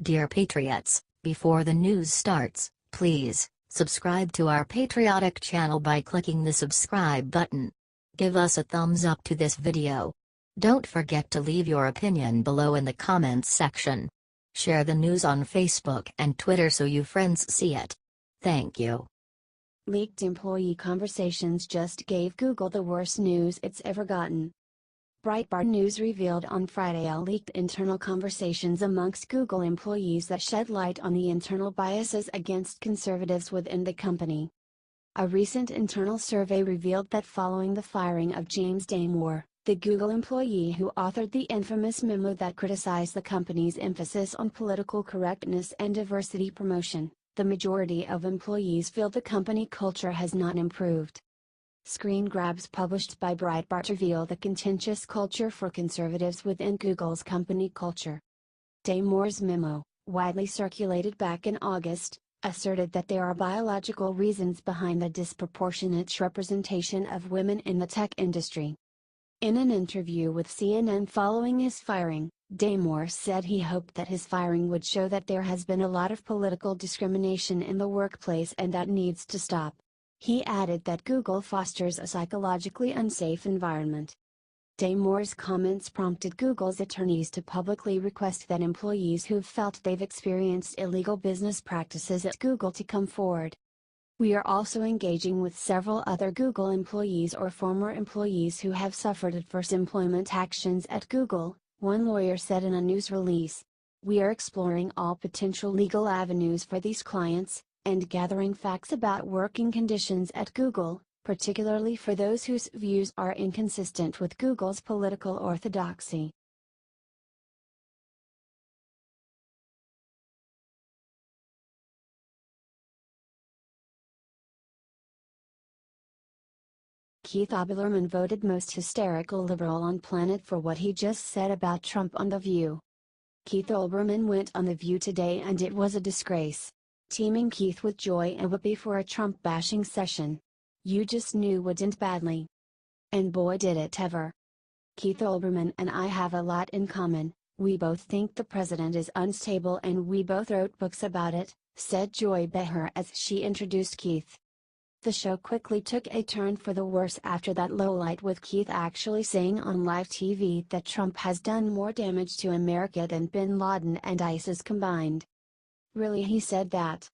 Dear Patriots, before the news starts, please subscribe to our patriotic channel by clicking the subscribe button. Give us a thumbs up to this video. Don't forget to leave your opinion below in the comments section. Share the news on Facebook and Twitter so your friends see it. Thank you. Leaked employee conversations just gave Google the worst news it's ever gotten. Breitbart News revealed on Friday leaked internal conversations amongst Google employees that shed light on the internal biases against conservatives within the company. A recent internal survey revealed that following the firing of James Damore, the Google employee who authored the infamous memo that criticized the company's emphasis on political correctness and diversity promotion, the majority of employees feel the company culture has not improved. Screengrabs published by Breitbart reveal the contentious culture for conservatives within Google's company culture. Damore's memo, widely circulated back in August, asserted that there are biological reasons behind the disproportionate representation of women in the tech industry. In an interview with CNN following his firing, Damore said he hoped that his firing would show that there has been a lot of political discrimination in the workplace and that needs to stop. He added that Google fosters a psychologically unsafe environment. Damore's comments prompted Google's attorneys to publicly request that employees who've felt they've experienced illegal business practices at Google to come forward. We are also engaging with several other Google employees or former employees who have suffered adverse employment actions at Google, one lawyer said in a news release. We are exploring all potential legal avenues for these clients, and gathering facts about working conditions at Google, particularly for those whose views are inconsistent with Google's political orthodoxy. Keith Olbermann voted most hysterical liberal on planet for what he just said about Trump on The View. Keith Olbermann went on The View today and it was a disgrace. Teaming Keith with Joy and Whoopi for a Trump-bashing session. You just knew wouldn't badly. And boy did it ever. Keith Olbermann and I have a lot in common, we both think the president is unstable and we both wrote books about it, said Joy Behar as she introduced Keith. The show quickly took a turn for the worse after that lowlight with Keith actually saying on live TV that Trump has done more damage to America than bin Laden and ISIS combined. Really, he said that?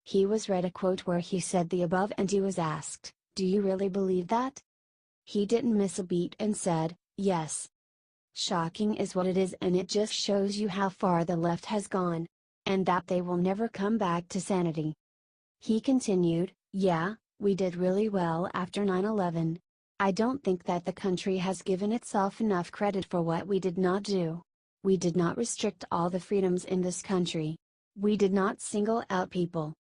He was read a quote where he said the above and he was asked, "Do you really believe that?" He didn't miss a beat and said, "Yes." Shocking is what it is, and it just shows you how far the left has gone. And that they will never come back to sanity. He continued, "Yeah, we did really well after 9/11. I don't think that the country has given itself enough credit for what we did not do. We did not restrict all the freedoms in this country. We did not single out people."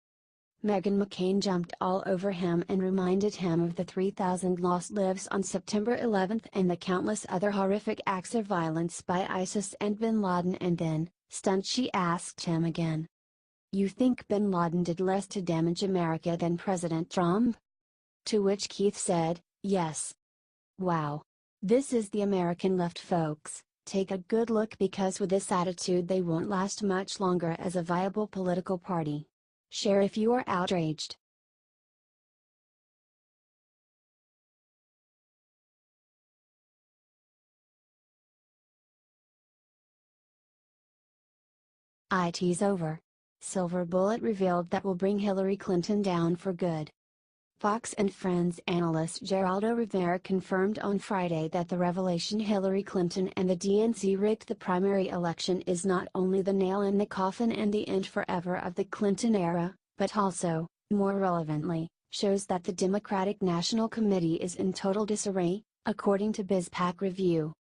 Meghan McCain jumped all over him and reminded him of the 3,000 lost lives on September 11 and the countless other horrific acts of violence by ISIS and bin Laden, and then, stunned, she asked him again, "You think bin Laden did less to damage America than President Trump?" To which Keith said, "Yes." Wow. This is the American left, folks. Take a good look, because with this attitude they won't last much longer as a viable political party. Share if you are outraged. IT's over. Silver bullet revealed that will bring Hillary Clinton down for good. Fox and Friends analyst Geraldo Rivera confirmed on Friday that the revelation Hillary Clinton and the DNC rigged the primary election is not only the nail in the coffin and the end forever of the Clinton era, but also, more relevantly, shows that the Democratic National Committee is in total disarray, according to BizPac Review.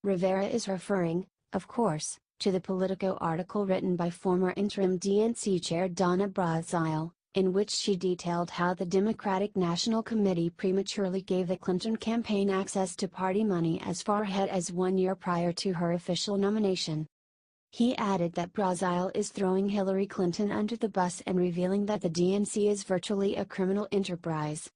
Rivera is referring, of course, to the Politico article written by former interim DNC chair Donna Brazile, in which she detailed how the Democratic National Committee prematurely gave the Clinton campaign access to party money as far ahead as 1 year prior to her official nomination. He added that Brazile is throwing Hillary Clinton under the bus and revealing that the DNC is virtually a criminal enterprise.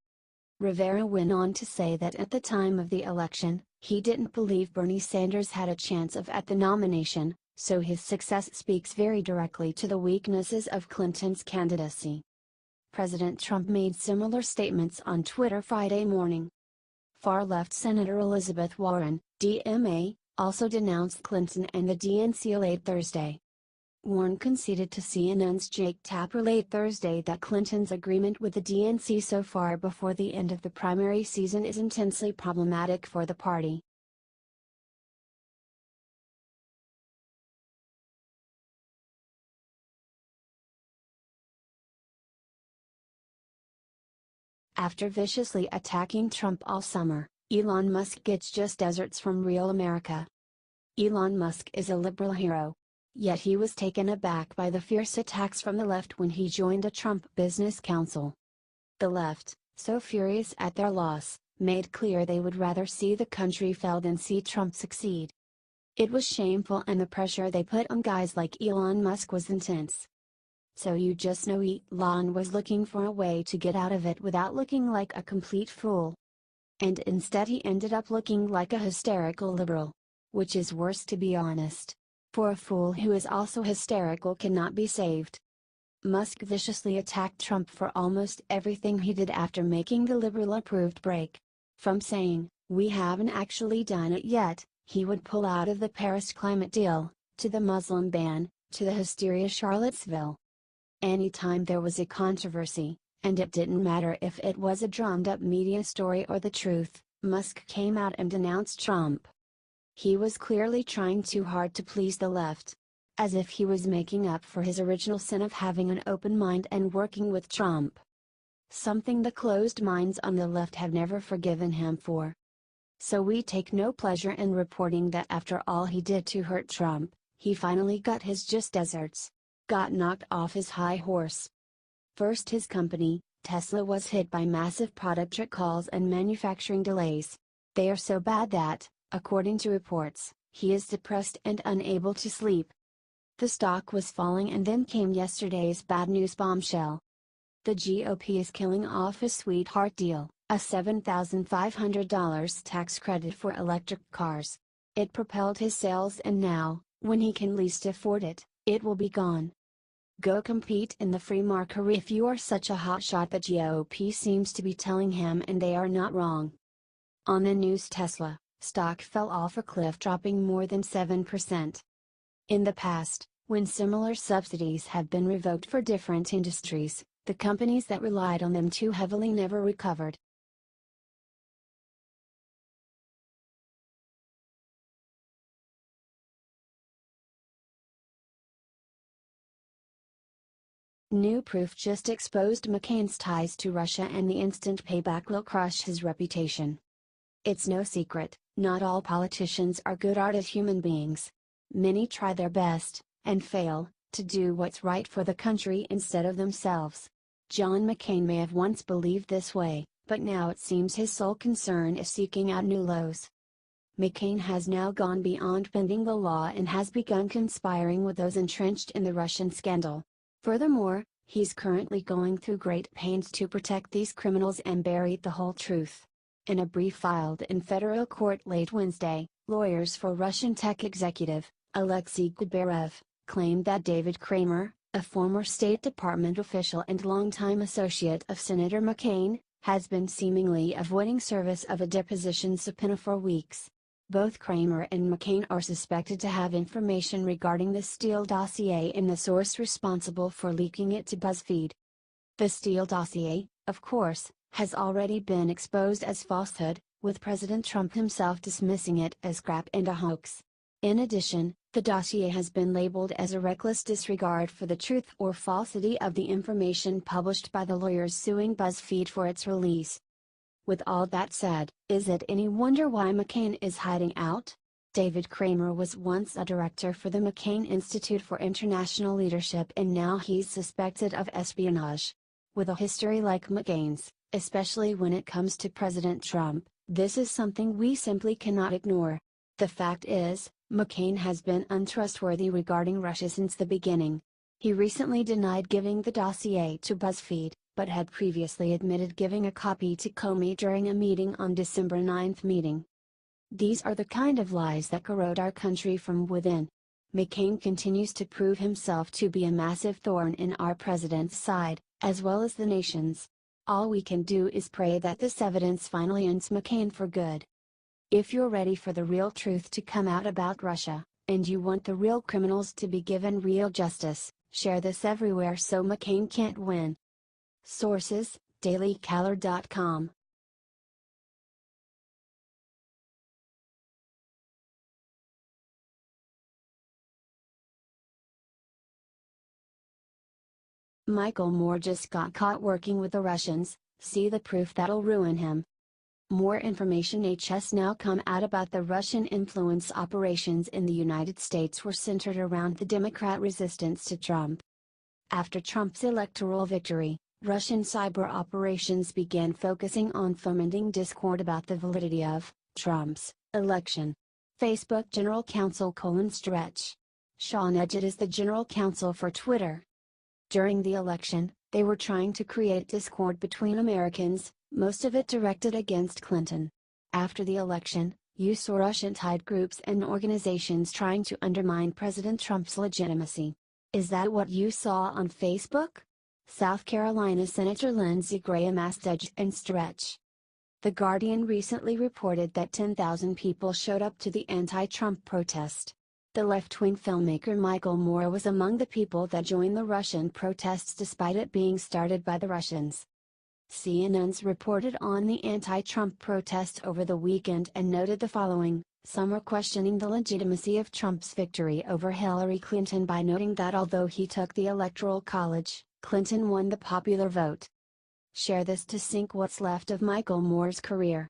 Rivera went on to say that at the time of the election, he didn't believe Bernie Sanders had a chance of at the nomination, so his success speaks very directly to the weaknesses of Clinton's candidacy. President Trump made similar statements on Twitter Friday morning. Far-left Senator Elizabeth Warren, DMA, also denounced Clinton and the DNC late Thursday. Warren conceded to CNN's Jake Tapper late Thursday that Clinton's agreement with the DNC so far before the end of the primary season is intensely problematic for the party. After viciously attacking Trump all summer, Elon Musk gets just desserts from real America. Elon Musk is a liberal hero. Yet he was taken aback by the fierce attacks from the left when he joined a Trump business council. The left, so furious at their loss, made clear they would rather see the country fail than see Trump succeed. It was shameful, and the pressure they put on guys like Elon Musk was intense. So you just know Elon was looking for a way to get out of it without looking like a complete fool. And instead he ended up looking like a hysterical liberal. Which is worse, to be honest. For a fool who is also hysterical cannot be saved. Musk viciously attacked Trump for almost everything he did after making the liberal-approved break. From saying, "We haven't actually done it yet," he would pull out of the Paris climate deal, to the Muslim ban, to the hysteria Charlottesville. Anytime there was a controversy, and it didn't matter if it was a drummed-up media story or the truth, Musk came out and denounced Trump. He was clearly trying too hard to please the left. As if he was making up for his original sin of having an open mind and working with Trump. Something the closed minds on the left have never forgiven him for. So we take no pleasure in reporting that after all he did to hurt Trump, he finally got his just desserts. Got knocked off his high horse. First, his company, Tesla, was hit by massive product recalls and manufacturing delays. They are so bad that, according to reports, he is depressed and unable to sleep. The stock was falling, and then came yesterday's bad news bombshell. The GOP is killing off his sweetheart deal, a $7,500 tax credit for electric cars. It propelled his sales, and now, when he can least afford it, it will be gone. Go compete in the free market if you are such a hotshot, the GOP seems to be telling him, and they are not wrong. On the news, Tesla stock fell off a cliff, dropping more than 7%. In the past, when similar subsidies have been revoked for different industries, the companies that relied on them too heavily never recovered. New proof just exposed McCain's ties to Russia, and the instant payback will crush his reputation. It's no secret, not all politicians are good-hearted human beings. Many try their best, and fail, to do what's right for the country instead of themselves. John McCain may have once believed this way, but now it seems his sole concern is seeking out new lows. McCain has now gone beyond bending the law and has begun conspiring with those entrenched in the Russian scandal. Furthermore, he's currently going through great pains to protect these criminals and bury the whole truth. In a brief filed in federal court late Wednesday, lawyers for Russian tech executive, Alexei Gubarev, claimed that David Kramer, a former State Department official and longtime associate of Senator McCain, has been seemingly avoiding service of a deposition subpoena for weeks. Both Kramer and McCain are suspected to have information regarding the Steele dossier and the source responsible for leaking it to BuzzFeed. The Steele dossier, of course, has already been exposed as falsehood, with President Trump himself dismissing it as crap and a hoax. In addition, the dossier has been labeled as a reckless disregard for the truth or falsity of the information published by the lawyers suing BuzzFeed for its release. With all that said, is it any wonder why McCain is hiding out? David Kramer was once a director for the McCain Institute for International Leadership, and now he's suspected of espionage. With a history like McCain's, especially when it comes to President Trump, this is something we simply cannot ignore. The fact is, McCain has been untrustworthy regarding Russia since the beginning. He recently denied giving the dossier to BuzzFeed, but had previously admitted giving a copy to Comey during a meeting on December 9 meeting. These are the kind of lies that corrode our country from within. McCain continues to prove himself to be a massive thorn in our president's side, as well as the nation's. All we can do is pray that this evidence finally ends McCain for good. If you're ready for the real truth to come out about Russia, and you want the real criminals to be given real justice, share this everywhere so McCain can't win. Sources: dailycaller.com. Michael Moore just got caught working with the Russians, see the proof that'll ruin him. More information has now come out about the Russian influence operations in the United States were centered around the Democrat resistance to Trump. After Trump's electoral victory, Russian cyber operations began focusing on fomenting discord about the validity of Trump's election. Facebook General Counsel Stretch. Sean Edgett is the General Counsel for Twitter. During the election, they were trying to create discord between Americans, most of it directed against Clinton. After the election, you saw Russian-tied groups and organizations trying to undermine President Trump's legitimacy. Is that what you saw on Facebook? South Carolina Senator Lindsey Graham asked Edge and Stretch. The Guardian recently reported that 10,000 people showed up to the anti-Trump protest. The left-wing filmmaker Michael Moore was among the people that joined the Russian protests despite it being started by the Russians. CNN's reported on the anti-Trump protest over the weekend and noted the following: some are questioning the legitimacy of Trump's victory over Hillary Clinton by noting that although he took the Electoral College, Clinton won the popular vote. Share this to sink what's left of Michael Moore's career.